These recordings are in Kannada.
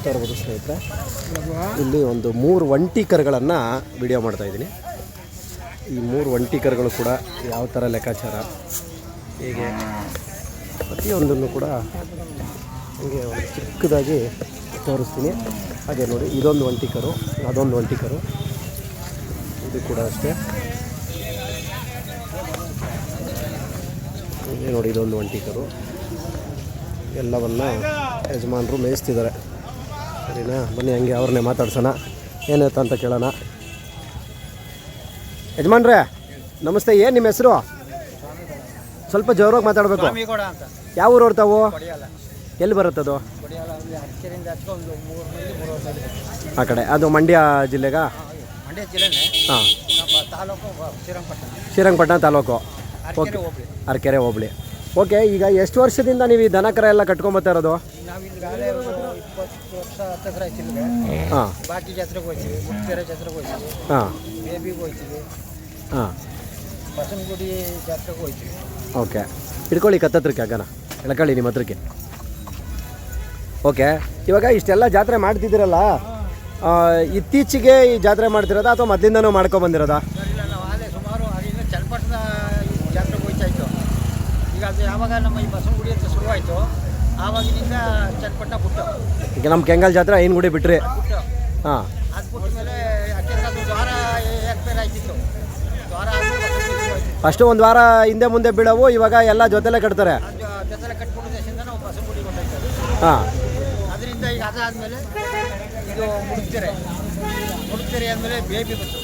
ನೋಡ್ತಾ ಇರ್ಬೋದು ಸ್ನೇಹಿತರೆ, ಇಲ್ಲಿ ಒಂದು 3 ಒಂಟಿ ಕರುಗಳನ್ನು ವಿಡಿಯೋ ಮಾಡ್ತಾಯಿದ್ದೀನಿ. ಈ 3 ಒಂಟಿ ಕರುಗಳು ಕೂಡ ಯಾವ ಥರ ಲೆಕ್ಕಾಚಾರ ಹೀಗೆ ಪ್ರತಿಯೊಂದನ್ನು ಕೂಡ ಹೀಗೆ ಒಂದು ಚಿಕ್ಕದಾಗಿ ತೋರಿಸ್ತೀನಿ. ಹಾಗೆ ನೋಡಿ, ಇದೊಂದು ಒಂಟಿ ಕರು, ಅದೊಂದು ಒಂಟಿ ಕರು, ಇದು ಕೂಡ ಅಷ್ಟೇ. ಇಲ್ಲಿ ನೋಡಿ, ಇದೊಂದು ಒಂಟಿ ಕರು. ಎಲ್ಲವನ್ನು ಯಜಮಾನರು ಮೇಯಿಸ್ತಿದ್ದಾರೆ. ಸರಿನಾ, ಬನ್ನಿ ಹಂಗೆ ಅವ್ರನ್ನೇ ಮಾತಾಡ್ಸೋಣ, ಏನಾಯ್ತು ಅಂತ ಕೇಳೋಣ. ಯಜಮಾನ್ರೇ ನಮಸ್ತೆ, ಏನು ನಿಮ್ಮ ಹೆಸರು? ಸ್ವಲ್ಪ ಜೋರಾಗಿ ಮಾತಾಡಬೇಕು. ಯಾವ ಊರು ಹೊರ್ತಾವು? ಎಲ್ಲಿ ಬರುತ್ತದು? ಆ ಕಡೆ, ಅದು ಮಂಡ್ಯ ಜಿಲ್ಲೆಗಾ? ಹಾಂ, ಶ್ರೀರಂಗಪಟ್ಟಣ ತಾಲೂಕು. ಓಕೆ, ಅರಕೆರೆ ಹೋಬಳಿ. ಓಕೆ, ಈಗ ಎಷ್ಟು ವರ್ಷದಿಂದ ನೀವು ಈ ದನ ಕರ ಎಲ್ಲ ಕಟ್ಕೊಂಬತ್ತಾ ಇರೋದು? ಹಾಂ, ಹಾಂ, ಹಾಂ, ಓಕೆ. ಹಿಡ್ಕೊಳ್ಳಿ ಕತ್ತತ್ರಕ್ಕೆ ಅಗನ ಎಳ್ಕೊಳ್ಳಿ ನಿಮ್ಮ ಹತ್ರಕ್ಕೆ. ಓಕೆ, ಇವಾಗ ಇಷ್ಟೆಲ್ಲ ಜಾತ್ರೆ ಮಾಡ್ತಿದ್ದೀರಲ್ಲ, ಇತ್ತೀಚೆಗೆ ಈ ಜಾತ್ರೆ ಮಾಡ್ತಿರೋದಾ ಅಥವಾ ಮೊದಲಿಂದನೂ ಮಾಡ್ಕೊಬಂದಿರೋದಾ? ಸುಮಾರು ಅಲ್ಲಿಂದ ಚನ್ನಪಟ್ಟಣದ ಜಾತ್ರೆಗೆ ಹೋಯ್ತಾಯಿತ್ತು. ಈಗ ಅದು ಯಾವಾಗ ನಮ್ಮ ಈ ಬಸವನಗುಡಿ ಅಂತ ಶುರುವಾಯಿತು, ಆವಾಗಿನಿಂದ ಚನ್ನಪಟ್ಟಣ ಬಿಟ್ಟು ಈಗ ನಮ್ಮ ಕೆಂಗಲ್ ಜಾತ್ರೆ ಐನಗುಡಿ ಬಿಟ್ರಿ. ಹಾಂ, ಅದು ಬಿಟ್ಟ ಮೇಲೆ ಅದು ದ್ವಾರ ಏರ್ಪೇರ್ ಆಯ್ತಿತ್ತು. ದ್ವಾರ ಅಷ್ಟು ಒಂದು ವಾರ ಹಿಂದೆ ಮುಂದೆ ಬೀಳವು, ಇವಾಗ ಎಲ್ಲ ಜೊತೆಲೇ ಕಟ್ತಾರೆ. ಜೊತೆಲೆ ಕಟ್ಬಿಟ್ಟು ದೇಶದಿಂದ ನಾವು ಬಸವನಗುಡಿ ಹೊಂಟಾಯ್ತು. ಹಾಂ, ಅದರಿಂದ ಈಗ ಅದಾದಮೇಲೆ ಇದು ಮುಡುಕ್ತೆರೆ ಆದಮೇಲೆ ಬೇಬಿ ಬಂತು.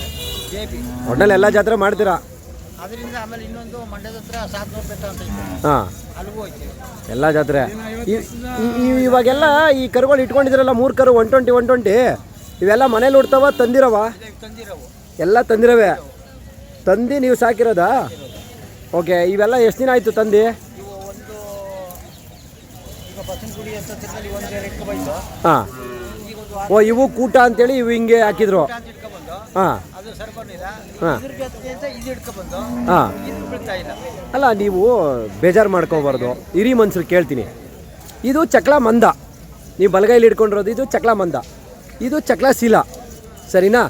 ಬೇಬಿ ಒಟ್ಟಲ್ಲಿ ಎಲ್ಲ ಜಾತ್ರೆ ಮಾಡ್ತೀರಾ? ಅದರಿಂದ ಆಮೇಲೆ ಇನ್ನೊಂದು ಮಂಡ್ಯದ ಹತ್ರ 700 ಬೆಟ್ಟ ಅಂತ ಇತ್ತು, ಹಾಂ, ಅಲ್ಲಿಗೂ ಹೋಯ್ತು ಎಲ್ಲ ಜಾತ್ರೆ. ಇವಾಗೆಲ್ಲ ಈ ಕರುಗಳು ಇಟ್ಕೊಂಡಿದ್ದೀರಲ್ಲ, 3 ಕರು 120 ಇವೆಲ್ಲ ಮನೇಲಿ ಹುಡ್ತಾವ ತಂದಿರವ? ತಂದಿರೋವು ಎಲ್ಲ ತಂದಿರವೆ. ತಂದು ನೀವು ಸಾಕಿರೋದಾ? ಓಕೆ, ಇವೆಲ್ಲ ಎಷ್ಟು ದಿನ ಆಯಿತು ತಂದು? ಇವು ಒಂದು ಈಗ ಬಸವನಗುಡಿ ಹತ್ತಿರದಲ್ಲಿ ಒಂದು ರೆಕ್ಕ ಬಂತು. ಹಾಂ, ಓ, ಇವು ಕೂಟ ಅಂತೇಳಿ ಇವು ಹಿಂಗೆ ಹಾಕಿದ್ರು. ಹಾಂ, ಅದು ಸರ್ಕೊಂಡಿಲ್ಲ. ಹಾಂ, ಇದ್ರ ಜೊತೆ ಅಂತ ಇದು ಹಿಡ್ಕೊಬಂದು ಹಾಂ. ಇದು ಬಿಡ್ತಾ ಇಲ್ಲ. ಅಲ್ಲ, ನೀವು ಬೇಜಾರು ಮಾಡ್ಕೋಬಾರ್ದು, ಹಿರಿ ಮನ್ಸರು ಕೇಳ್ತೀನಿ. ಇದು ಚಕ್ಲ ಮಂದ, ನೀವು ಬಲಗೈಲಿ ಹಿಡ್ಕೊಂಡಿರೋದು ಇದು ಚಕ್ಲ ಮಂದ, ಇದು ಚಕ್ಲ ಶೀಲ, ಸರಿನಾ?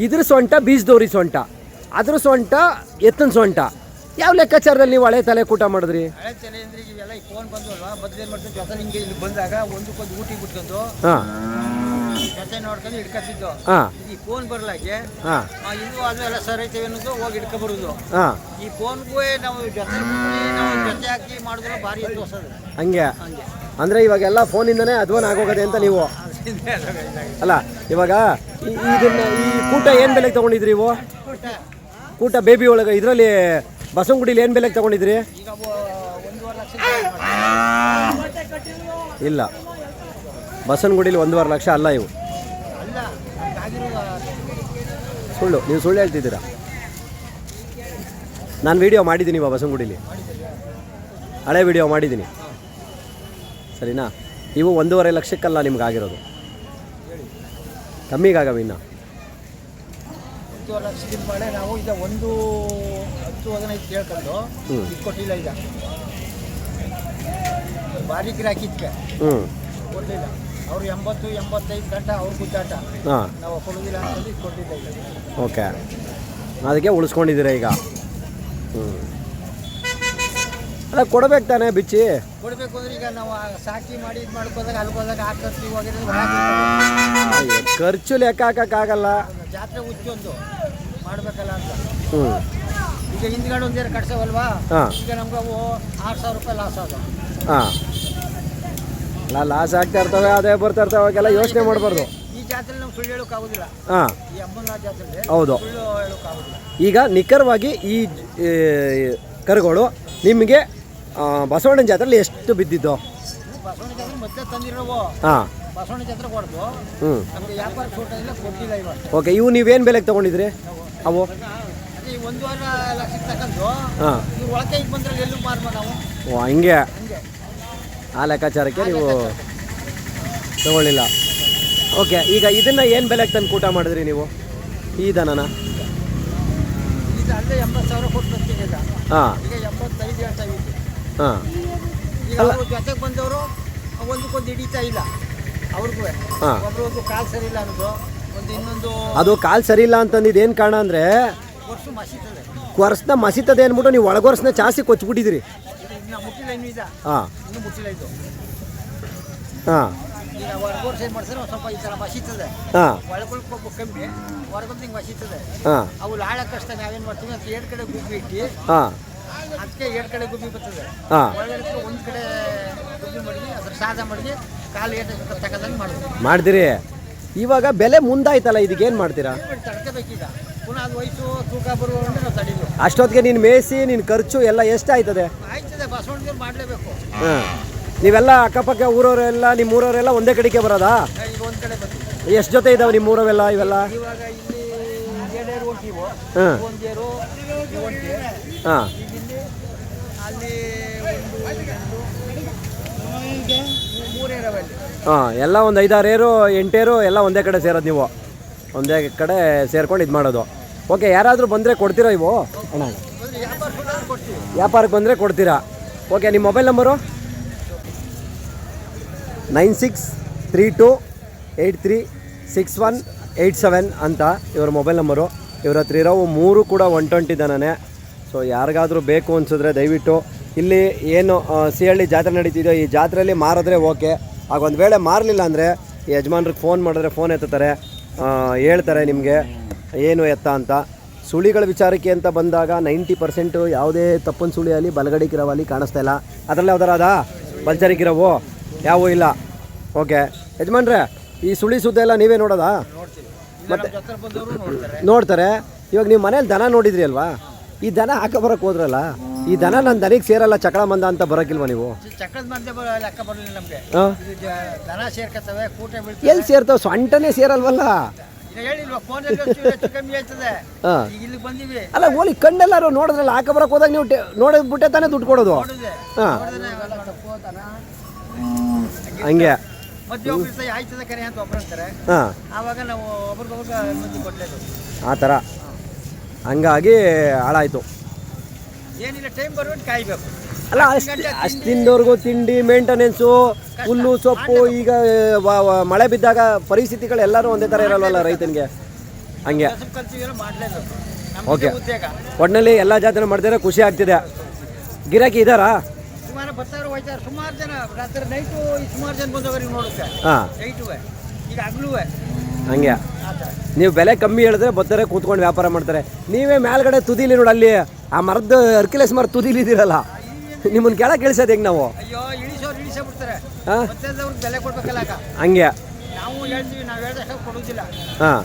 ಇದ್ರ ಸೊಂಟ ಬೀಜದವ್ರಿ ಸೊಂಟ, ಅದ್ರ ಸೊಂಟ ಎತ್ತನ ಸೊಂಟ. ಯಾವ ಲೆಕ್ಕಾಚಾರದಲ್ಲಿ ನೀವು ಹಳೆ ತಲೆ ಕೂಟ ಮಾಡಿದ್ರಿ? ಹಳೆ ತಲೆ ಅಂದ್ರೆ ಇವೆಲ್ಲ ಈ ಫೋನ್ ಬಂದಲ್ವಾ, ಬದಲೇನು ಮಾಡ್ತೀನಿ ಜೊತೆ ಹಿಂಗೆ ಇಲ್ಲಿ ಬಂದಾಗ ಒಂದಕ್ಕೊಂದು ಊಟಿ ಬಿಟ್ಕೊಂಡು ಹಾಂ, ಜೊತೆ ನೋಡ್ಕೊಂಡು ಹಿಡ್ಕೊತಿದ್ದು. ಹಾಂ, ಈ ಫೋನ್ ಬರ್ಲಾಗೆ ಹಾಂ, ಇದು ಆದ್ಮೇಲೆ ಸರ್ ಐತೇವೆ ಅನ್ನೋದು ಹೋಗಿ ಹಿಡ್ಕೊಬರೋದು. ಹಾಂ, ಈ ಫೋನ್ಗೂ ನಾವು ಜೊತೆ ಹಾಕಿ ಮಾಡಿದ್ರೆ ಭಾರಿ ಎದ್ದು ಹೊಸದು. ಹಂಗೆ ಅಂದರೆ ಇವಾಗೆಲ್ಲ ಫೋನಿಂದನೇ ಅಧ್ವಾನ ಆಗೋಗದೆ ಅಂತ ನೀವು. ಅಲ್ಲ, ಇವಾಗ ಇದನ್ನ ಈ ಕೂಟ ಏನು ಬೆಲೆಗೆ ತೊಗೊಂಡಿದ್ರಿ? ಇವು ಕೂಟ ಬೇಬಿ ಒಳಗೆ ಇದರಲ್ಲಿ ಬಸವನಗುಡಿಲಿ ಏನು ಬೆಲೆಗೆ ತೊಗೊಂಡಿದ್ರಿ? ಈಗ 1.5 ಲಕ್ಷ ಇಲ್ಲ, ಬಸವನಗುಡಿಲಿ 1.5 ಲಕ್ಷ ಅಲ್ಲ. ಇವು ಅಲ್ಲ, ಸುಳ್ಳು, ನೀವು ಸುಳ್ಳು ಹೇಳ್ತಿದ್ದೀರಾ. ನಾನು ವಿಡಿಯೋ ಮಾಡಿದ್ದೀನಿ ಬಸವನಗುಡಿಲಿ, ಹಳೆ ವಿಡಿಯೋ ಮಾಡಿದ್ದೀನಿ, ಸರಿನಾ? ಇವು 1.5 ಲಕ್ಷಕ್ಕಲ್ಲ ನಿಮ್ಗೆ ಆಗಿರೋದು, ಕಮ್ಮಿಗಾಗವ. ಇನ್ನು 1.5 ಲಕ್ಷದ ಮಳೆ ನಾವು ಈಗ 1.10-15 ಕೇಳ್ಕೊಂಡು ಇದು ಕೊಟ್ಟಿಲ್ಲ. ಈಗ ಭಾರಿ ಗಿರಾಕಿದ್ಕೆ ಕೊಡಲಿಲ್ಲ. ಅವರು 80-85 ಗಂಟೆ ಅವ್ರ ಗುದ್ದಾಟ, ನಾವು ಕೊಡೋದಿಲ್ಲ ಅಂತಂದು ಇದು ಕೊಟ್ಟಿಲ್ಲ ಈಗ. ಓಕೆ, ಅದಕ್ಕೆ ಉಳಿಸ್ಕೊಂಡಿದ್ದೀರಾ ಈಗ. ಅಲ್ಲ, ಕೊಡ್ಬೇಕು ತಾನೇ ಬಿಚ್ಚಿ? ಕೊಡಬೇಕು ಅಂದ್ರೆ ಈಗ ನಾವು ಸಾಕಿ ಮಾಡಿ ಇದು ಮಾಡ್ಕೋದಾಗ ಅಲ್ಕೋದಾಗ ಹಾಕತ್ತೀವಿ ಹೋಗಿರೋದು. ಖರ್ಚು ಲೆಕ್ಕ ಹಾಕೋಕ್ಕಾಗಲ್ಲ, ಜಾತ್ರೆ ಹುಚ್ಚೊಂದು ಮಾಡಬೇಕಲ್ಲ ಅಂತ. ಈಗ ಹಿಂದ್ಗಡೆ ಒಂದೇನು ಕಟ್ಸವಲ್ವಾ, ಈಗ ನಮ್ಗೆ ಅವು 6,000 ರೂಪಾಯಿ ಲಾಸ್ ಆದ. ಹಾಂ, ಅಲ್ಲ, ಲಾಸ್ ಆಗ್ತಾ ಇರ್ತವೆ, ಅದೇ ಬರ್ತಾ ಇರ್ತವೆ, ಅವಾಗೆಲ್ಲ ಯೋಚನೆ ಮಾಡಬಾರ್ದು. ಈ ಜಾತ್ರೆ ನಾವು ಸುಳ್ಳು ಹೇಳೋಕ್ಕಾಗೋದಿಲ್ಲ. ಹಾಂ, ಈ ಅಮ್ಮನ ಜಾತ್ರೆ ಹೌದು, ಸುಳ್ಳು ಹೇಳೋಕ್ಕಾಗೋದಿಲ್ಲ. ಈಗ ನಿಖರವಾಗಿ ಈ ಕರುಗಳು ನಿಮಗೆ ಬಸವಣ್ಣ ಜಾತ್ರೆಯಲ್ಲಿ ಎಷ್ಟು ಬಿದ್ದಿದ್ದು? ಬಸವಣ್ಣ ಜಾತ್ರೆ ಮತ್ತೆ ತಂದಿರೋವು. ಹಾಂ, ಬಸವಣ್ಣ ಜಾತ್ರೆ ಕೊಡ್ದು ನಮಗೆ ವ್ಯಾಪಾರ ಸೂಟಿಲ್ಲ, ಕೊಟ್ಟಿಲ್ಲ ಇವಾಗ. ಓಕೆ, ಇವು ನೀವೇನು ಬೆಲೆಗೆ ತೊಗೊಂಡಿದ್ರಿ? ಅವು ಅದೇ 1.5 ಲಕ್ಷಕ್ಕೆ ತಗೊಂಡು ಹಾಂ, ಇವ್ರು ಒಳಗೆ ಈಗ ಬಂದ್ರೆ ಎಲ್ಲೂ ಮಾರ್ಬೋ ನಾವು. ಓ, ಹಂಗೆ ಆ ಲೆಕ್ಕಾಚಾರಕ್ಕೆ ನೀವು ತಗೊಳ್ಳಿಲ್ಲ. ಓಕೆ, ಈಗ ಇದನ್ನು ಏನು ಬೆಲೆಗೆ ತಂದು ಕೂಟ ಮಾಡಿದ್ರಿ ನೀವು ಈ ದನನ? ಇದು ಅಲ್ಲೇ 80,000 ಕೊಟ್ಟು ಬರ್ತೀನಿ ಈಗ. ಹಾಂ, ಈಗ 85 ಹೇಳ್ತಾ ಇದ್ದೀವಿ. ಹಾಂ, ಈಗ ಅವರು ಜೊತೆಗೆ ಬಂದವರು ಒಂದಕ್ಕೊಂದು ಹಿಡಿತಾ ಇಲ್ಲ. ಅವ್ರಿಗೂ ಹಾಂ, ಒಬ್ರದ್ದು ಕಾಲು ಸರಿ ಇಲ್ಲ ಅನ್ನೋದು ಒಂದು ಇನ್ನೊಂದು ಅದು ಕಾಲು ಸರಿ ಇಲ್ಲ ಅಂತಂದಿದ್ದು ಏನು ಕಾರಣ ಅಂದರೆ ವರ್ಷ ಮಸೀತದೆ ಕೊರ್ಸ್ನ ಮಸೀತದೆ ಅಂದ್ಬಿಟ್ಟು ನೀವು ಒಳಗೊರ್ಸ್ನ ಜಾಸ್ತಿ ಕೊಚ್ಬಿಟ್ಟಿದ್ದೀರಿ. ಇನ್ನು ಮುಟ್ಟಿಲ್ಲ ಇನ್ನೂ ಇದೆ, ಹಾಂ ಇನ್ನೂ ಮುಟ್ಟಿಲ್ಲ ಇದು. ಹಾಂ ಈಗ ಹೊರಗೋರ್ಸ್ ಏನು ಮಾಡ್ತಾರೆ ಒಂದು ಸ್ವಲ್ಪ ಈ ಥರ ಮಸೀತದೆ, ಹಾಂ ಒಳಗೊಳ್ಬೇಕು ಕಮ್ಮಿ, ಹೊರಗೊಂದು ಹಿಂಗೆ ಮಸೀತದೆ. ಹಾಂ ಅವು ಲಾಳ ಕಷ್ಟ ನಾವೇನು ಮಾಡ್ತೀವಿ ಅಂತ 2 ಕಡೆ ಗುಬ್ಬಿ ಇಟ್ಟು ಹಾಂ ಅದಕ್ಕೆ 2 ಕಡೆ ಗುಬ್ಬಿ ಬರ್ತದೆ. ಹಾಂ ಒಳಗಡೆ ಒಂದು ಕಡೆ ಗುಬ್ಬಿ ಮಡಗಿ ಅದ್ರ ಸಾದ ಮಡಗಿ ಕಾಲು ಏಟು ತಗೊಂಡಂಗೆ ಮಾಡೋದು ಮಾಡ್ತೀರಿ. ಇವಾಗ ಬೆಲೆ ಮುಂದಾಯ್ತಲ್ಲ, ಇದಕ್ಕೇನು ಮಾಡ್ತೀರಾ? ತಡ್ಕೋಬೇಕೀಗ. ಪುನಃ ಅದು ವಯಸ್ಸು ತೂಕ ಬರುವಂದ್ರೆ ನಾವು ತಡೀದು. ಅಷ್ಟೊತ್ತಿಗೆ ನೀನು ಮೇಯಿಸಿ ನಿನ್ನ ಖರ್ಚು ಎಲ್ಲ ಎಷ್ಟು ಆಯ್ತದೆ? ಆಯ್ತದೆ, ಬಸವಣ್ಣದೇವ್ರು ಮಾಡಲೇಬೇಕು. ಹಾಂ, ನೀವೆಲ್ಲ ಅಕ್ಕಪಕ್ಕ ಊರವರೆಲ್ಲ ನಿಮ್ಮ ಊರವರೆಲ್ಲ ಒಂದೇ ಕಡೆಗೆ ಬರೋದಾ? ಈಗ ಒಂದು ಕಡೆ ಬರ್ತೀವಿ. ಎಷ್ಟು ಜೊತೆ ಇದಾವೆ ನಿಮ್ಮ ಊರವೆಲ್ಲ ಇವೆಲ್ಲ? ಇವಾಗ ಇಲ್ಲಿ 2 ಹೊಂಟಿವು, ಹಾಂ ಒಂದೇರು ಒಂಟಿ. ಹಾಂ ಈಗ ಇಲ್ಲಿ ಅಲ್ಲಿ ಒಂದು 3 ಇರವೆ ಅಲ್ಲಿ. ಹಾಂ, ಎಲ್ಲ ಒಂದು 5-6 ಏರು 8 ಏರು ಎಲ್ಲ ಒಂದೇ ಕಡೆ ಸೇರೋದು ನೀವು? ಒಂದೇ ಕಡೆ ಸೇರ್ಕೊಂಡು ಇದು ಮಾಡೋದು. ಓಕೆ, ಯಾರಾದರೂ ಬಂದರೆ ಕೊಡ್ತೀರಾ ಇವು? ಅಣ್ಣ ಅಂದ್ರೆ ವ್ಯಾಪಾರ ಸುಧಾರ ಕೊಡ್ತೀವಿ. ವ್ಯಾಪಾರಕ್ಕೆ ಬಂದರೆ ಕೊಡ್ತೀರಾ? ಓಕೆ, ನಿಮ್ಮ ಮೊಬೈಲ್ ನಂಬರು? 9632836187 ಅಂತ ಇವ್ರ ಮೊಬೈಲ್ ನಂಬರು. ಇವ್ರ ಹತ್ರ ಇರೋವು 3 ಕೂಡ 120 ದನನೇ. ಸೊ ಯಾರಿಗಾದರೂ ಬೇಕು ಅನಿಸಿದ್ರೆ ದಯವಿಟ್ಟು ಇಲ್ಲಿ ಏನು ಸಿಹಳ್ಳಿ ಜಾತ್ರೆ ನಡೀತಿದೆಯೋ ಈ ಜಾತ್ರೆಯಲ್ಲಿ ಮಾರಿದ್ರೆ ಓಕೆ. ಆಗ ಒಂದು ವೇಳೆ ಮಾರಲಿಲ್ಲ ಅಂದರೆ ಈ ಯಜಮಾನ್ರಿಗೆ ಫೋನ್ ಮಾಡಿದ್ರೆ ಫೋನ್ ಎತ್ತುತ್ತಾರೆ, ಹೇಳ್ತಾರೆ ನಿಮಗೆ ಏನು ಎತ್ತ ಅಂತ. ಸುಳಿಗಳ ವಿಚಾರಕ್ಕೆ ಅಂತ ಬಂದಾಗ 90% ಯಾವುದೇ ತಪ್ಪನ ಸುಳಿ ಆಗಲಿ ಬಲಗಡಿಕಿರೋವಲ್ಲಿ ಕಾಣಿಸ್ತಾ ಇಲ್ಲ. ಅದರಲ್ಲಿ ಯಾವ್ದಾರ ಅದಾ ಬಲ್ಚರಿಕಿರೋವು ಯಾವೂ ಇಲ್ಲ. ಓಕೆ ಯಜಮಾನ್ರೆ, ಈ ಸುಳಿ ಸುದ್ದ ಎಲ್ಲ ನೀವೇ ನೋಡೋದಾ? ಮತ್ತೆ ಬಂದವರು ನೋಡ್ತಾರೆ. ನೋಡ್ತಾರೆ. ಇವಾಗ ನೀವು ಮನೇಲಿ ದನ ನೋಡಿದ್ರಿ ಅಲ್ವಾ? ಈ ದನ ಹಾಕೋ ಬರೋಕ್ಕೆ ಹೋದ್ರಲ್ಲ, ಈ ದನ ನನ್ನ ದನಿಗೆ ಸೇರಲ್ಲ ಚಕ್ರ ಮಂದ ಅಂತ ಬರೋಕ್ಕಿಲ್ವ ನೀವು? ಚಕ್ರದ ಮಧ್ಯೆ ಲೆಕ್ಕ ಬರಲಿಲ್ಲ ನಮಗೆ. ಹಾಂ, ದನ ಸೇರ್ಕತ್ತವೆ, ಕೂಟ ಬೀಳ್ತವೆ. ಎಲ್ಲಿ ಸೇರ್ತಾವೆ? ಸೊಂಟನೇ ಸೇರಲ್ವಲ್ಲ. ಹೇಳಿಲ್ವಾ ಫೋನಲ್ಲಿ ಹೆಚ್ಚು ಕಮ್ಮಿ ಆಯ್ತದೆ. ಹಾಂ, ಈಗ ಇಲ್ಲಿಗೆ ಬಂದಿವಿ. ಅಲ್ಲ ಓಲಿ ಕಣ್ಣೆಲ್ಲರೂ ನೋಡಿದ್ರಲ್ಲ, ಹಾಕ ಬರೋಕೆ ಹೋದಾಗ ನೀವು ನೋಡಿದ್ಬಿಟ್ಟೆ ತಾನೇ ದುಡ್ಡು ಕೊಡೋದು? ನೋಡಿದೆ. ಹಾಂ, ದನ ಹಂಗೆ ಮಧ್ಯೆ ಒಬ್ಬರು ಆಯ್ತದೆ ಕರೆ ಅಂತ ಒಬ್ರು ಅಂತಾರೆ. ಹಾಂ, ಆವಾಗ ನಾವು ಒಬ್ರಿಗೊಬ್ರು ಅನುಮತಿ ಕೊಡಲೇದು. ಆ ಥರ ಹಂಗಾಗಿ ಹಾಳಾಯಿತು. ಏನಿಲ್ಲ, ಟೈಮ್ ಬರುವಂತ ಕಾಯ್ಬೇಕು. ಅಲ್ಲ ಅಷ್ಟು ದಿನದವರೆಗೂ ತಿಂಡಿ ಮೇಂಟೆನೆನ್ಸು, ಹುಲ್ಲು ಸೊಪ್ಪು. ಈಗ ಮಳೆ ಬಿದ್ದಾಗ ಪರಿಸ್ಥಿತಿಗಳು ಎಲ್ಲರೂ ಒಂದೇ ಥರ ಇರಲ್ವಲ್ಲ ರೈತನಿಗೆ, ಹಂಗೆ. ಕಲ್ತಿಗೆಲ್ಲ ಮಾಡಲೇಬೇಕು. ಓಕೆ, ಉದ್ಯೋಗ ಒಟ್ಟಿನಲ್ಲಿ ಎಲ್ಲ ಜಾತ್ರೆ ಮಾಡ್ತಿದ್ರೆ ಖುಷಿ ಆಗ್ತಿದೆ. ಗಿರಾಕಿ ಇದ್ದಾರಾ? ಸುಮಾರು ಬರ್ತಾರೆ ಹೋಯ್ತಾರೆ. ಸುಮಾರು ಜನ ರಾತ್ರಿ ನೈಟು ಸುಮಾರು ಜನ ಬಂದವರಿಗೆ ನೋಡುತ್ತೆ. ಹಾಂ, ನೈಟುವೆ ಈಗ ಹಗ್ಲುವೆ ಹಂಗೆ. ಆ ಥರ. ನೀವು ಬೆಲೆ ಕಮ್ಮಿ ಹೇಳಿದ್ರೆ ಬರ್ತಾರೆ, ಕೂತ್ಕೊಂಡು ವ್ಯಾಪಾರ ಮಾಡ್ತಾರೆ. ನೀವೇ ಮೇಲ್ಗಡೆ ತುದಿಲಿ ನೋಡಿ, ಅಲ್ಲಿ ಆ ಮರದ ಅರ್ಕಿಲೇಸ್ ಮರ ತುದಿಲಿದ್ದೀರಲ್ಲ, ನಿಮ್ಮನ್ನ ಕೆಳಗೆ ಇಳಿಸೋದು ಹೆಂಗೆ ನಾವು? ಅಯ್ಯೋ, ಇಳಿಸೇ ಬಿಡ್ತಾರೆ. ಹಾಂ, ಮತ್ತೆ ಅವ್ರಿಗೆ ಬೆಲೆ ಕೊಡ್ಬೇಕಲ್ಲ. ಆಗ ಹಂಗೆ. ನಾವು ಹೇಳ್ತೀವಿ, ನಾವು ಹೇಳ್ದಷ್ಟು ಕೊಡೋದಿಲ್ಲ. ಹಾಂ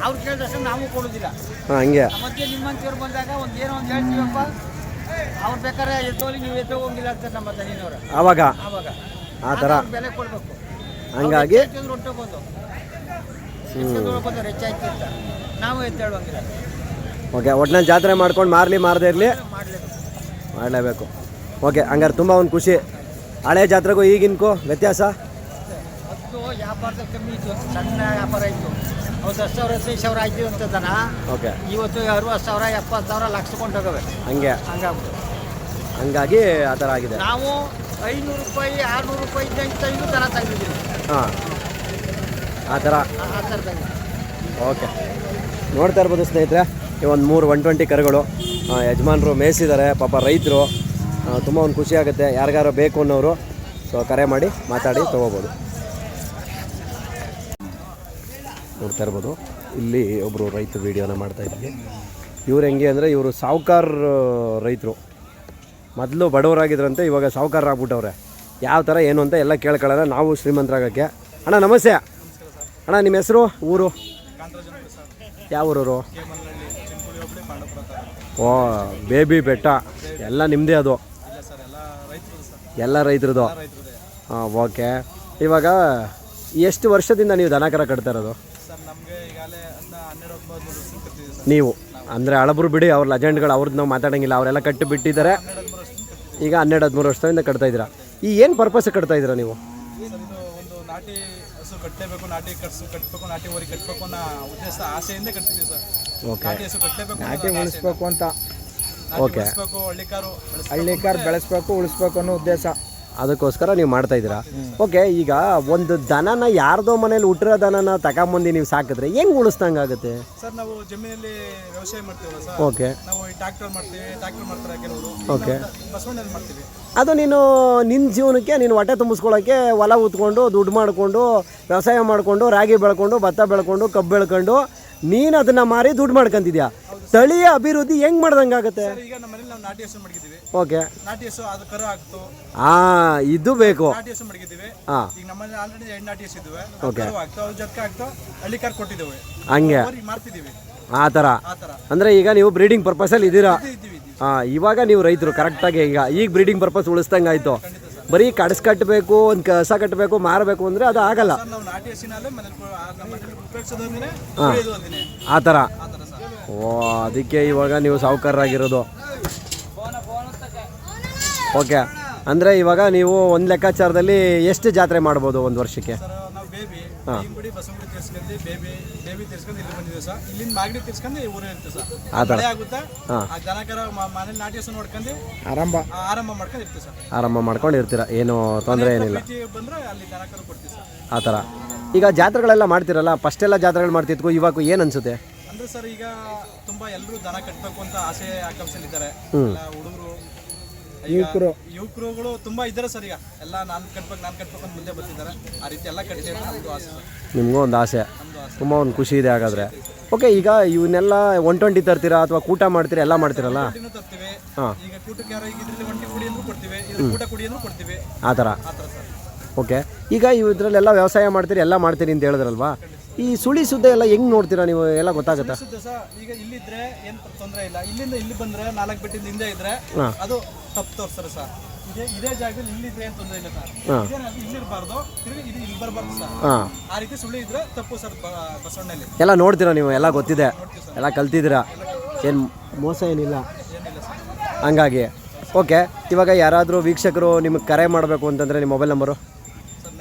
ಅವ್ರು ಕೇಳಿದಷ್ಟು ನಾವು ಕೊಡೋದಿಲ್ಲ. ಹಾಂ, ಹಂಗೆ. ಮತ್ತೆ ನಿಮ್ಮಂತವ್ರು ಬಂದಾಗ ಏನೋ ಒಂದು ಹೇಳ್ತೀವಪ್ಪ, ಅವ್ರು ಬೇಕಾದ್ರೆ ಎತ್ತೋಲಿ ನೀವು ಎತ್ತೋ ಹೋಗಿಲ್ಲ ಅಂತ ನಮ್ಮ ದನಿನವ್ರು. ಆವಾಗ ಆವಾಗ ಆ ಥರ ಬೆಲೆ ಕೊಡಬೇಕು. ಹಂಗಾಗಿ ರೊಟ್ಟ ಬಂದು ಬಂದವ್ರು ಹೆಚ್ಚಾಯ್ತು ಅಂತ ನಾವು ಎತ್ತೇಳುವಂಗಿಲ್ಲ. ಓಕೆ, ಒಟ್ಟಿನಲ್ಲಿ ಜಾತ್ರೆ ಮಾಡ್ಕೊಂಡು ಮಾರದೇ ಇರಲಿ, ಮಾಡಲೇಬೇಕು. ಮಾಡಲೇಬೇಕು. ಓಕೆ, ಹಂಗಾರೆ ತುಂಬ ಒಂದು ಖುಷಿ. ಹಳೆ ಜಾತ್ರೆಗೂ ಈಗಿನಗೂ ವ್ಯತ್ಯಾಸ? ಅದು ವ್ಯಾಪಾರದಲ್ಲಿ ಕಮ್ಮಿ ಇತ್ತು, ಸಣ್ಣ ವ್ಯಾಪಾರ ಇತ್ತು. ಅವ್ರು 10,000 15,000 ಆಯ್ತು ಅಂತ ದನ. ಓಕೆ, ಇವತ್ತು 60,000 70,000 ಲಕ್ಷ ಕೊಂಡೋಗವೆ. ಹಂಗೆ. ಹಂಗಾಗ್ಬಿಟ್ಟು ಹಂಗಾಗಿ ಆ ಥರ ಆಗಿದೆ. ನಾವು 500 ರೂಪಾಯಿ 600 ರೂಪಾಯಿ ಇದ್ದಂತ ಇನ್ನೂ ದನ ತೆಗೆದಿದ್ದೀವಿ. ಹಾಂ, ಆ ಥರ. ಆ ಥರದಂಗೆ. ಓಕೆ, ನೋಡ್ತಾ ಇರ್ಬೋದು ಸ್ನೇಹಿತರೆ, ಈ ಒಂದು 3 120 ಕರುಗಳು ಯಜಮಾನರು ಮೇಯಿಸಿದ್ದಾರೆ. ಪಾಪ ರೈತರು, ತುಂಬ ಒಂದು ಖುಷಿ ಆಗುತ್ತೆ. ಯಾರಿಗಾರು ಬೇಕು ಅನ್ನೋರು ಸೊ ಕರೆ ಮಾಡಿ ಮಾತಾಡಿ ತೊಗೋಬೋದು. ನೋಡ್ತಾ ಇರ್ಬೋದು, ಇಲ್ಲಿ ಒಬ್ಬರು ರೈತ ವೀಡಿಯೋನ ಮಾಡ್ತಾಯಿದ್ವಿ. ಇವ್ರು ಹೆಂಗೆ ಅಂದರೆ, ಇವರು ಸಾಹುಕಾರ ರೈತರು. ಮೊದಲು ಬಡವರಾಗಿದ್ರಂತೆ, ಇವಾಗ ಸಾಹುಕಾರರಾಗ್ಬಿಟ್ಟವ್ರೆ. ಯಾವ ಥರ ಏನು ಅಂತ ಎಲ್ಲ ಕೇಳ್ಕೊಳ್ಳೋಣ ನಾವು ಶ್ರೀಮಂತರಾಗಕ್ಕೆ. ಅಣ್ಣ ನಮಸ್ತೆ. ಅಣ್ಣ ನಿಮ್ಮ ಹೆಸರು, ಊರು? ಯಾವ ಊರವರು? ಓ, ಬೇಬಿ ಬೆಟ್ಟ ಎಲ್ಲ ನಿಮ್ಮದೇ ಅದು? ಎಲ್ಲ ರೈತರದು? ಹಾಂ, ಓಕೆ. ಇವಾಗ ಎಷ್ಟು ವರ್ಷದಿಂದ ನೀವು ದನಕರ ಕಟ್ತಾ ಇರೋದು ನೀವು? ಅಂದರೆ ಹಳಬ್ರು ಬಿಡಿ, ಅವ್ರ ಲೆಜೆಂಡ್ಗಳು, ಅವ್ರದ್ದು ನಾವು ಮಾತಾಡೋಂಗಿಲ್ಲ, ಅವರೆಲ್ಲ ಕಟ್ಟಿ ಬಿಟ್ಟಿದ್ದಾರೆ. ಈಗ 12-13 ವರ್ಷದಿಂದ ಕಟ್ತಾ ಇದ್ದೀರಾ. ಈ ಏನು ಪರ್ಪಸ್ ಕಟ್ತಾ ಇದ್ದೀರಾ ನೀವು? ನಾಟಿ ಹಸು ಕಟ್ಟಲೇಬೇಕು, ನಾಟಿ ಕಟ್ಸು ಕಟ್ಟಬೇಕು, ನಾಟಿ ಊರಿಗೆ ಕಟ್ಟಬೇಕು ಅನ್ನೋ ಉದ್ದೇಶ ಆಸೆಯಿಂದ ಕಟ್ತಿದ್ದೀವಿ ಸರ್. ಓಕೆ, ನಾಟಿ ಹಸು ಕಟ್ಟಲೇಬೇಕು, ನಾಟಿ ಉಳಿಸ್ಬೇಕು ಅಂತ. ಓಕೆ, ಹಳ್ಳಿಕಾರು ಹಳ್ಳಿಕಾರ್ ಬೆಳೆಸ್ಬೇಕು, ಉಳಿಸ್ಬೇಕು ಅನ್ನೋ ಉದ್ದೇಶ. ಅದಕ್ಕೋಸ್ಕರ ನೀವು ಮಾಡ್ತಾ ಇದ್ದೀರಾ. ಓಕೆ, ಈಗ ಒಂದು ದನನ ಯಾರ್ದೋ ಮನೇಲಿ ಹುಟ್ಟಿರೋ ದನನ ತಗೊಂಬಂದು ನೀವು ಸಾಕಿದ್ರೆ ಹೆಂಗೆ ಉಳಿಸ್ದಂಗೆ ಆಗುತ್ತೆ? ಸರ್ ನಾವು ಜಮೀನಲ್ಲಿ ವ್ಯವಸಾಯ ಮಾಡ್ತೀವಲ್ಲ ಸರ್, ಓಕೆ, ನಾವು ಈ ಟ್ರ್ಯಾಕ್ಟರ್ ಮಾಡ್ತೀವಿ, ಟ್ರ್ಯಾಕ್ಟರ್ ಮಾಡ್ತಾರೆ ಕೆಲವರು, ಓಕೆ. ಬಸವಣ್ಣಲ್ಲಿ ಮಾಡ್ತೀವಿ. ಅದು ನೀನು ನಿನ್ನ ಜೀವನಕ್ಕೆ ನೀನು ಹೊಟ್ಟೆ ತುಂಬಿಸ್ಕೊಳ್ಳೋಕ್ಕೆ ಹೊಲ ಉತ್ಕೊಂಡು ದುಡ್ಡು ಮಾಡಿಕೊಂಡು ವ್ಯವಸಾಯ ಮಾಡಿಕೊಂಡು ರಾಗಿ ಬೆಳ್ಕೊಂಡು ಭತ್ತ ಬೆಳ್ಕೊಂಡು ಕಬ್ಬು ಬೆಳ್ಕೊಂಡು ನೀನು ಅದನ್ನು ಮಾರಿ ದುಡ್ಡು ಮಾಡ್ಕೊಂತಿದ್ಯಾ. ತಳಿಯ ಅಭಿವೃದ್ಧಿ ಹೆಂಗೆ ಮಾಡ್ದಂಗೆ ಆಗುತ್ತೆ? ಈಗ ನಮ್ಮ ಮನೇಲಿ ನಾವು ನಾಟಿ ಹಸು ಮಡಗಿದ್ದೀವಿ. ಓಕೆ, ನಾಟಿ ಹಸು ಅದು ಕರು ಆಗ್ತು, ಇದು ಬೇಕು. ನಾಟಿ ಹಸು ಮಡಗಿದ್ದೀವಿ. ಹಾಂ, ಈಗ ನಮ್ಮಲ್ಲಿ ಆಲ್ರೆಡಿ 2 ನಾಟಿ ಹಸು ಇದ್ದಾವೆ, ಕರು ಆಗ್ತು, ಅವ್ರ ಜೊತೆ ಆಗ್ತು, ಹಳ್ಳಿ ಕಾರ್ ಕೊಟ್ಟಿದ್ದೇವೆ, ಹಂಗೆ ಅವ್ರಿಗೆ ಮಾರ್ತಿದ್ದೀವಿ. ಆ ಥರ ಆ ಥರ ಅಂದರೆ ಈಗ ನೀವು ಬ್ರೀಡಿಂಗ್ ಪರ್ಪಸಲ್ಲಿ ಇದ್ದೀರಾ. ಇದ್ದೀವಿ. ಹಾಂ, ಇವಾಗ ನೀವು ರೈತರು ಕರೆಕ್ಟಾಗಿ ಈಗ ಬ್ರೀಡಿಂಗ್ ಪರ್ಪಸ್ ಉಳಿಸ್ದಂಗೆ ಆಯಿತು. ಬರೀ ಕಟ್ಬೇಕು, ಒಂದು ಕಸ ಕಟ್ಟಬೇಕು, ಮಾರಬೇಕು ಅಂದರೆ ಅದು ಆಗಲ್ಲ. ಸರ್ ನಾವು ನಾಟಿ ಹಸಿನಲ್ಲೇ ಮನೇಲಿ ಉಪಯೋಗಿಸೋದ್ರೆ ಆ ಥರ. ಆ ಥರ ಸರ್. ಓ, ಅದಕ್ಕೆ ಇವಾಗ ನೀವು ಸಾಹುಕಾರರಾಗಿರೋದು. ಓಕೆ, ಅಂದರೆ ಇವಾಗ ನೀವು ಒಂದು ಲೆಕ್ಕಾಚಾರದಲ್ಲಿ ಎಷ್ಟು ಜಾತ್ರೆ ಮಾಡ್ಬೋದು ಒಂದು ವರ್ಷಕ್ಕೆ? ಸರ್ ನಾವು ಬೇಬಿ ಬಸವಗುಡಿ ತೀರ್ಸ್ಕೊಂಡು ಬೇಬಿ ತೀರ್ಸ್ಕೊಂಡು ಇಲ್ಲಿ ಬಂದಿದ್ದೀವಿ ಸರ್. ಇಲ್ಲಿಂದ ಮಾಗಡಿ ತೀರ್ಸ್ಕೊಂಡು ಊರೇ ಇರ್ತೀವಿ ಸರ್. ಮಳೆ ಆಗುತ್ತೆ, ಆ ದನಕರ ಮನೇಲಿ ನಾಟಿ ಹಸು ನೋಡ್ಕೊಂಡು ಆರಂಭ ಮಾಡ್ಕೊಂಡು ಇರ್ತೀವಿ ಸರ್. ಆರಂಭ ಮಾಡ್ಕೊಂಡು ಇರ್ತೀರ, ಏನು ತೊಂದರೆ ಏನಿಲ್ಲ. ಬಂದರೆ ಅಲ್ಲಿ ದನಕರ ಕೊಡ್ತೀವಿ ಸರ್. ಆ ಥರ. ಈಗ ಜಾತ್ರೆಗಳೆಲ್ಲ ಮಾಡ್ತಿರಲ್ಲ, ಫಸ್ಟೆಲ್ಲ ಜಾತ್ರೆಗಳು ಮಾಡ್ತಿದ್ಕು, ಇವಾಗ ಏನು ಅನಿಸುತ್ತೆ? ಅಂದರೆ ಸರ್ ಈಗ ತುಂಬ ಎಲ್ಲರೂ ದನ ಕಟ್ಟಬೇಕು ಅಂತ ಆಸೆ ಆಕಾಂಕ್ಷೆಲಿದ್ದಾರೆ ಹುಡುಗರು, ಯುವಕರುಗಳು ತುಂಬಾ ಇದ್ದಾರೆ ಸರ್. ಈಗ ಎಲ್ಲ ನಾನು ಕಟ್ಬೇಕು ಅಂತ ಮುಂದೆ ಬರ್ತಿದ್ದಾರೆ. ಆ ರೀತಿ ಎಲ್ಲ ಕಟ್ಟಿದೆ ನಮ್ಮದು ಆಸೆ ಸರ್. ನಿಮಗೂ ಒಂದು ಆಸೆ, ತುಂಬ ಒಂದು ಖುಷಿ ಇದೆ ಹಾಗಾದರೆ. ಓಕೆ, ಈಗ ಇವನ್ನೆಲ್ಲ 120 ತರ್ತೀರಾ ಅಥವಾ ಕೂಟ ಮಾಡ್ತೀರಾ, ಎಲ್ಲ ಮಾಡ್ತೀರಲ್ಲ? ತರ್ತೀವಿ. ಹಾಂ, ಈಗ ಕೂಟಕ್ಕೆ ಯಾರೋ ಈಗ ಇದರಲ್ಲಿ ಒಂಟಿ ಕುಡಿ ಅಂದ್ರೂ ಕೊಡ್ತೀವಿ, ಕೂಟ ಕುಡಿ ಅಂದ್ರೂ ಕೊಡ್ತೀವಿ. ಆ ಥರ ಸರ್. ಓಕೆ, ಈಗ ಇದರಲ್ಲೆಲ್ಲ ವ್ಯವಸಾಯ ಮಾಡ್ತೀರಿ, ಎಲ್ಲ ಮಾಡ್ತೀರಿ ಅಂತ ಹೇಳಿದ್ರಲ್ವಾ? ಈ ಸುಳಿ ಸುದ್ದಿ ಎಲ್ಲ ಹೆಂಗೆ ನೋಡ್ತೀರಾ ನೀವು, ಎಲ್ಲ ಗೊತ್ತಾಗುತ್ತಾ? ಈಗ ಇಲ್ಲಿದ್ರೆ ಏನು ತೊಂದರೆ ಇಲ್ಲ, ಇಲ್ಲಿಂದ ಇಲ್ಲಿ ಬಂದರೆ 4 ಬೆಟ್ಟಿಂದ ಹಿಂದೆ ಇದ್ರೆ ಅದು ತಪ್ಪು ತೋರಿಸ್ತಾರೆ ಸರ್. ಇದೇ ಜಾಗದಲ್ಲಿ ಇಲ್ಲಿದ್ರೆ ಏನು ತೊಂದರೆ ಇಲ್ಲ ಸರ್. ಇಲ್ಲಿರಬಾರ್ದು, ತಿರುಗಿ ಇಲ್ಲಿ ಬರಬಾರ್ದು ಸರ್. ಆ ರೀತಿ ಸುಳಿ ಇದ್ರೆ ತಪ್ಪು ಸರ್. ಬಸವಣ್ಣಲ್ಲಿ ಎಲ್ಲ ನೋಡ್ತೀರಾ ನೀವು, ಎಲ್ಲ ಗೊತ್ತಿದೆ, ಎಲ್ಲ ಕಲ್ತಿದ್ದೀರಾ, ಏನು ಮೋಸ ಏನಿಲ್ಲ ಹಂಗಾಗಿ. ಓಕೆ, ಇವಾಗ ಯಾರಾದರೂ ವೀಕ್ಷಕರು ನಿಮಗೆ ಕರೆ ಮಾಡಬೇಕು ಅಂತಂದರೆ ನಿಮ್ಮ ಮೊಬೈಲ್ ನಂಬರು? ಸರ್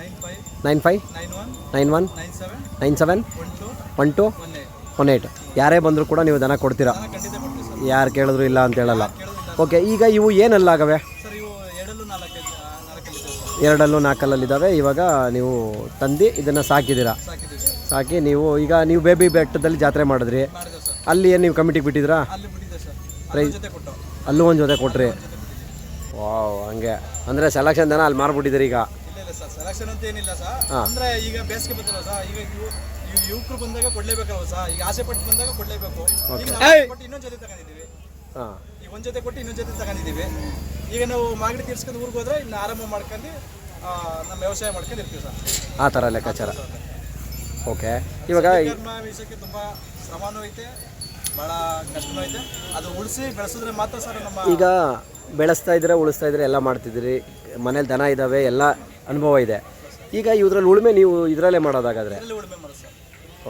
9591971218. ಯಾರೇ ಬಂದರೂ ಕೂಡ ನೀವು ದನ ಕೊಡ್ತೀರಾ, ಯಾರು ಕೇಳಿದ್ರು ಇಲ್ಲ ಅಂತ ಹೇಳಲ್ಲ. ಓಕೆ, ಈಗ ಇವು ಏನಲ್ಲ ಆಗವೆ? ಸರ್ ಇವು 2 4 ಇವಾಗ ನೀವು ತಂದು ಇದನ್ನು ಸಾಕಿದ್ದೀರಾ. ಸಾಕಿ ನೀವು ಈಗ ನೀವು ಬೇಬಿ ಬೆಟ್ಟದಲ್ಲಿ ಜಾತ್ರೆ ಮಾಡಿದ್ರಿ, ಅಲ್ಲಿ ಏನು ನೀವು ಕಮಿಟಿಗೆ ಬಿಟ್ಟಿದ್ರಾ? ಅಲ್ಲೂ ಒಂದು ಜೊತೆ ಕೊಟ್ರಿ. ವಾವ್, ಹಂಗೆ ಅಂದರೆ ಸೆಲೆಕ್ಷನ್ ದನ ಅಲ್ಲಿ ಮಾರ್ಬಿಟ್ಟಿದ್ದೀರಿ ಈಗ? ಸೆಲೆಕ್ಷನ್ ಅಂತ ಏನಿಲ್ಲ ಸರ್. ಅಂದ್ರೆ ಈಗ ಬೇಸಿಗೆ ಬರ್ತಾರ ಸರ್, ಈಗ ಯುವಕರು ಬಂದಾಗ ಕೊಡ್ಲೇಬೇಕಲ್ವ ಸರ್. ಈಗ ಆಸೆ ಪಟ್ಟು ಬಂದಾಗ ಕೊಡ್ಲೇಬೇಕು. ಇನ್ನೊಂದು ಜೊತೆ ತಗೊಂಡಿದ್ದೀವಿ. ಈಗ ಒಂದು ಜೊತೆ ಕೊಟ್ಟು ಇನ್ನೊಂದು ಜೊತೆ ತಗೊಂಡಿದ್ದೀವಿ. ಈಗ ನಾವು ಮಾಗಡಿ ತೀರ್ಸ್ಕೊಂಡು ಊರಿಗೆ ಹೋದ್ರೆ ಇನ್ನು ಆರಂಭ ಮಾಡ್ಕೊಂಡು ನಮ್ಮ ವ್ಯವಸಾಯ ಮಾಡ್ಕೊಂಡು ಇರ್ತೀವಿ ಸರ್. ಆ ಥರ ಲೆಕ್ಕಾಚಾರ. ಓಕೆ, ಇವಾಗ ವಿಷಯಕ್ಕೆ ತುಂಬ ಶ್ರಮನೂ ಐತೆ, ಭಾಳ ಕಷ್ಟನೂ ಐತೆ. ಅದು ಉಳಿಸಿ ಬೆಳೆಸಿದ್ರೆ ಮಾತ್ರ ಸರ್ ನಮ್ಮ. ಈಗ ಬೆಳೆಸ್ತಾ ಇದ್ರೆ ಉಳಿಸ್ತಾ ಇದ್ರೆ ಎಲ್ಲ ಮಾಡ್ತಿದ್ದೀರಿ, ಮನೇಲಿ ದನ ಇದ್ದಾವೆ, ಎಲ್ಲ ಅನುಭವ ಇದೆ. ಈಗ ಇದ್ರಲ್ಲಿ ಉಳುಮೆ ನೀವು ಇದರಲ್ಲೇ ಮಾಡೋದಾಗಾದ್ರೆ? ಉಳುಮೆ ಮಾಡೋದು ಸರ್.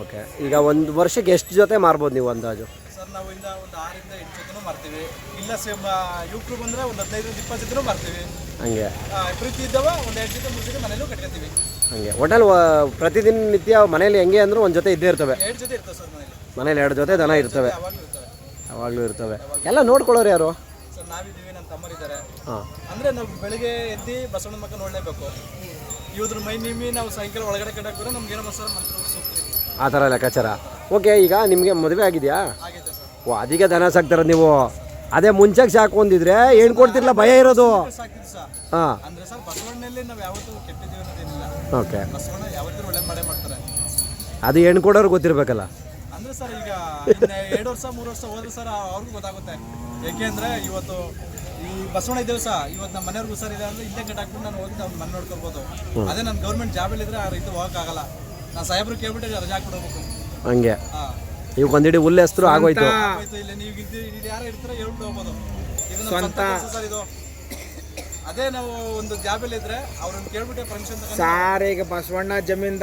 ಓಕೆ, ಈಗ ಒಂದು ವರ್ಷಕ್ಕೆ ಎಷ್ಟು ಜೊತೆ ಮಾರ್ಬೋದು ನೀವು ಅಂದಾಜು? ಸರ್ ನಾವು ಒಂದು 6 ಇಂದ 8 ಜೊತೆನೂ ಮಾರ್ತೀವಿ. ಇಲ್ಲ ಯುವಕರು ಬಂದರೆ ಒಂದು 15 ಇಂದ 20 ಜೊತೆನೂ ಮಾರ್ತೀವಿ. ಹಂಗೆ ಪ್ರೀತಿ ಇದ್ದವ ಒಂದು 2 ಜೊತೆ 3 ಜೊತೆ ಮನೇಲೂ ಕಟ್ಕೊತೀವಿ. ಹಂಗೆ ಒಟ್ಟಲ್ಲಿ ಪ್ರತಿದಿನ ನಿತ್ಯ ಮನೇಲಿ ಹೆಂಗೆ ಅಂದ್ರೆ ಒಂದು ಜೊತೆ ಇದ್ದೇ ಇರ್ತವೆ? 2 ಜೊತೆ ಇರ್ತವೆ ಸರ್ ಮನೇಲಿ 2 ಜೊತೆ ದನ ಇರ್ತವೆ, ಯಾವಾಗಲೂ ಇರ್ತವೆ. ಎಲ್ಲ ನೋಡ್ಕೊಳ್ಳೋರು ಯಾರು? ಸರ್ ನಾವಿದ್ದೀವಿ, ನನ್ನ ತಮ್ಮರಿದ್ದಾರೆ. ಹಾಂ, ಅಂದರೆ ನಾವು ಬೆಳಿಗ್ಗೆ ಎದ್ದು ಬಸವಣ್ಣ ಮಕ್ಕ ನೋಡಲೇಬೇಕು. ಇವ್ರ ಮೈ ನಿಮ್ಮಿ ನಾವು ಸಾಯಂಕಾಲ ಒಳಗಡೆ ಕಟ್ಟಾಕ್ರೆ ನಮ್ಗೆ ಏನೋ ಸರ್ ಮಂತ್ರ ಸೂಕ್ತಿ. ಆ ಥರ ಲೆಕ್ಕಾಚಾರ. ಓಕೆ, ಈಗ ನಿಮಗೆ ಮದುವೆ ಆಗಿದೆಯಾ? ಆಗೈತೆ ಸರ್. ಓ, ಅದಕ್ಕೆ ದನ ಸಾಕ್ತಾರ ನೀವು? ಅದೇ ಮುಂಚೆಗೆ ಸಾಕೊಂಡಿದ್ರೆ ಏನು ಕೊಡ್ತಿರ್ಲಿಲ್ಲ, ಭಯ ಇರೋದು. ಸಾಕ್ತಿದ್ವಿ ಸರ್. ಹಾಂ, ಅಂದರೆ ಸರ್ ಬಸವಣ್ಣಲ್ಲಿ ನಾವು ಯಾವತ್ತೂ ಕೆಟ್ಟಿದ್ದೀವಿ ಅನ್ನೋದೇನಿಲ್ಲ. ಓಕೆ, ಬಸವಣ್ಣ ಯಾವತ್ತೂ ಒಳ್ಳೆ ಮಾಡೇ ಮಾಡ್ತಾರೆ. ಅದು ಹೆಣ್ಣು ಕೊಡೋರು ಗೊತ್ತಿರಬೇಕಲ್ಲ. ಅಂದರೆ ಸರ್ ಈಗ 2 ವರ್ಷ 3 ವರ್ಷ ಹೋದ್ರೆ ಸರ್ ಅವ್ರಿಗೂ ಗೊತ್ತಾಗುತ್ತೆ. ಏಕೆಂದರೆ ಇವತ್ತು ಈ ಬಸವಣ್ಣ ಇದ್ದೇವೆ ಸರ್, ಇವತ್ತು ನಮ್ಮ ಮನೆಯವ್ರಿಗೆ ಹುಷಾರಿಲ್ಲ ಅಂದರೆ ಇಲ್ಲೇ ಕಟ್ಟಾಕ್ಬಿಟ್ಟು ನಾನು ಹೋಗಿ ಅವ್ನ ಮನೆ ನೋಡ್ಕೊಳ್ಬೋದು. ಅದೇ ನನ್ನ ಗೌರ್ಮೆಂಟ್ ಜಾಬಲ್ಲಿದ್ದರೆ ಆ ರೀತಿ ಹೋಗೋಕ್ಕಾಗಲ್ಲ. ನಾನು ಸಾಹೇಬ್ರು ಕೇಳ್ಬಿಟ್ಟು ರಜೆ ಹಾಕ್ಬಿಡ್ಬೇಕು. ಹಂಗೆ ಹಾಂ, ಈಗ ಒಂದಿಡಿ ಹುಲ್ಲು ಹೆಸರು ಆಗೋಯ್ತು. ಇಲ್ಲ ನೀವು ಇಲ್ಲಿ ಯಾರು ಇರ್ತಾರೆ ಹೇಳ್ಬಿಟ್ಟು ಹೋಗ್ಬೋದು. ಇದು ಸ್ವಂತ ಸರ್ ಇದು. ಅದೇ ನಾವು ಒಂದು ಜಾಬಲ್ಲಿ ಇದ್ರೆ ಅವ್ರನ್ನ ಕೇಳ್ಬಿಟ್ಟೆ ಪರ್ಮಿಷನ್ ಸಾರ್. ಈಗ ಬಸವಣ್ಣ ಜಮೀನ್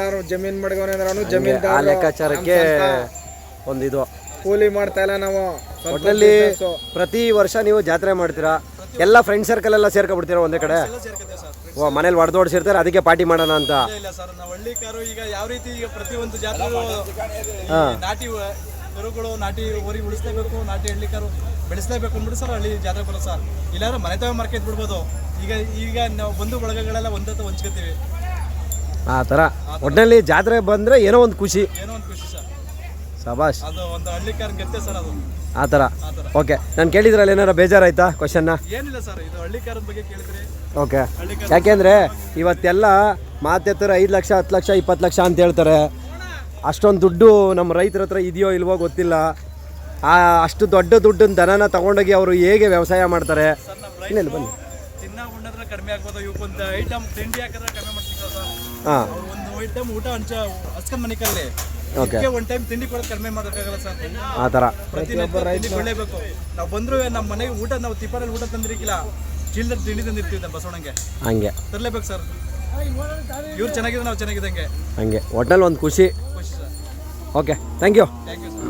ಮಾಡ್ಕೊಂಡ್ರು ಜಮೀನ್ದಾರ ಆ ಲೆಕ್ಕಾಚಾರಕ್ಕೆ ಒಂದಿದು ಕೂಲಿ ಮಾಡ್ತಾ ಇಲ್ಲ ನಾವು. ಒಟ್ಟಲ್ಲಿ ಪ್ರತಿ ವರ್ಷ ನೀವು ಜಾತ್ರೆ ಮಾಡ್ತೀರಾ, ಎಲ್ಲ ಫ್ರೆಂಡ್ ಸರ್ಕಲ್ ಎಲ್ಲ ಸೇರ್ಕೊಬಿಡ್ತೀರಾ ಒಂದೇ ಕಡೆ? ಓ, ಮನೇಲಿ ಹೊಡೆದೋಡ್ಸಿರ್ತಾರೆ, ಅದಕ್ಕೆ ಪಾರ್ಟಿ ಮಾಡೋಣ ಅಂತ? ಇಲ್ಲ ಸರ್, ನಾವು ಹಳ್ಳಿ ಕಾರು ಈಗ ಯಾವ ರೀತಿ ಈಗ ಪ್ರತಿಯೊಂದು ಜಾತ್ರೆ ನಾಟಿ ಕರುಗಳು ನಾಟಿ ಊರಿಗೆ ಉಳಿಸ್ಲೇಬೇಕು, ನಾಟಿ ಹಳ್ಳಿಕಾರು ಬೆಳೆಸಲೇಬೇಕು ಅಂದ್ಬಿಟ್ಟು ಸರ್ ಹಳ್ಳಿ ಜಾತ್ರೆ ಬರೋ ಸರ್. ಇಲ್ಲಾಂದ್ರೆ ಮನೆ ತಗೊಂಡು ಮಾರ್ಕೆಟ್ ಬಿಡ್ಬೋದು. ಈಗ ನಾವು ಬಂಧು ಬಳಗಗಳೆಲ್ಲ ಒಂದತ್ತ ಹೊಂಚ್ಕೊತೀವಿ. ಆ ಥರ ಒಟ್ಟಿನಲ್ಲಿ ಜಾತ್ರೆ ಬಂದರೆ ಏನೋ ಒಂದು ಖುಷಿ, ಏನೋ ಒಂದು ಖುಷಿ ಸರ್. ಸಬಾಷ್. ಅದು ಒಂದು ಹಳ್ಳಿಕಾರ ಗೆತ್ತೆ ಸರ್ ಅದು. ಆ ಥರ. ಓಕೆ, ನಾನು ಕೇಳಿದ್ರಲ್ಲಿ ಏನಾರ ಬೇಜಾರಾಯ್ತಾ ಕ್ವಶನ್ನ? ಏನಿಲ್ಲ ಸರ್, ಇದು ಹಳ್ಳಿಕಾರದ ಬಗ್ಗೆ ಕೇಳಿದ್ರಿ. ಓಕೆ, ಯಾಕೆಂದರೆ ಇವತ್ತೆಲ್ಲ ಮಾತೆತ್ತರ 5 ಲಕ್ಷ 10 ಲಕ್ಷ 20 ಲಕ್ಷ ಅಂತ ಹೇಳ್ತಾರೆ. ಅಷ್ಟೊಂದು ದುಡ್ಡು ನಮ್ಮ ರೈತರ ಹತ್ರ ಇದೆಯೋ ಇಲ್ವೋ ಗೊತ್ತಿಲ್ಲ. ಅಷ್ಟು ದೊಡ್ಡ ದುಡ್ಡನ್ನ ದನನ ತಗೊಂಡೋಗಿ ಅವರು ಹೇಗೆ ವ್ಯವಸಾಯ ಮಾಡ್ತಾರೆ? ಇನ್ನೆಲ್ಲಿ ಬನ್ನಿ. ತಿನ್ನ ಉಣ್ಣದ್ರೆ ಕಡಿಮೆ ಆಗ್ಬೋದು, ಇವಕ್ಕೊಂದು ಐಟಮ್ ತಿಂಡಿ ಹಾಕಿದ್ರೆ ಕಡಿಮೆ ಮಾಡ್ತಿದ್ದಾರೆ ಸರ್. ಹಾಂ, ಒಂದು ಐಟಮ್ ಊಟ ಹಚ್ಕೊಂಡ್ ಮನಿಕಲ್ಲಿ ಓಕೆ, ಒಂದು ಟೈಮ್ ತಿಂಡಿ ಕೊಡೋದು ಕಡಿಮೆ ಮಾಡೋಕ್ಕಾಗಲ್ಲ ಸರ್. ಆ ಥರ ಪ್ರತಿಯೊಬ್ಬ ರೈತ ಕೊಳ್ಳೇಬೇಕು. ನಾವು ಬಂದ್ರು ನಮ್ಮ ಮನೆಗೆ ಊಟ, ನಾವು ತಿಪ್ಪರಲ್ಲಿ ಊಟ ತಂದಿರಿಕಿಲ್ಲ, ಚೀಲದಲ್ಲಿ ತಿಂಡಿ ತಂದಿರ್ತೀವಿ ನಮ್ಮ ಬಸವಣ್ಣಂಗೆ. ಹಂಗೆ ತರಲೇಬೇಕು ಸರ್. ಇವ್ರು ಚೆನ್ನಾಗಿದ್ರೆ ನಾವು ಚೆನ್ನಾಗಿದ್ದಂಗೆ. ಹಂಗೆ ಒಟ್ಟಲ್ಲಿ ಒಂದು ಖುಷಿ. ಖುಷಿ sir. Okay, thank you. Thank you sir.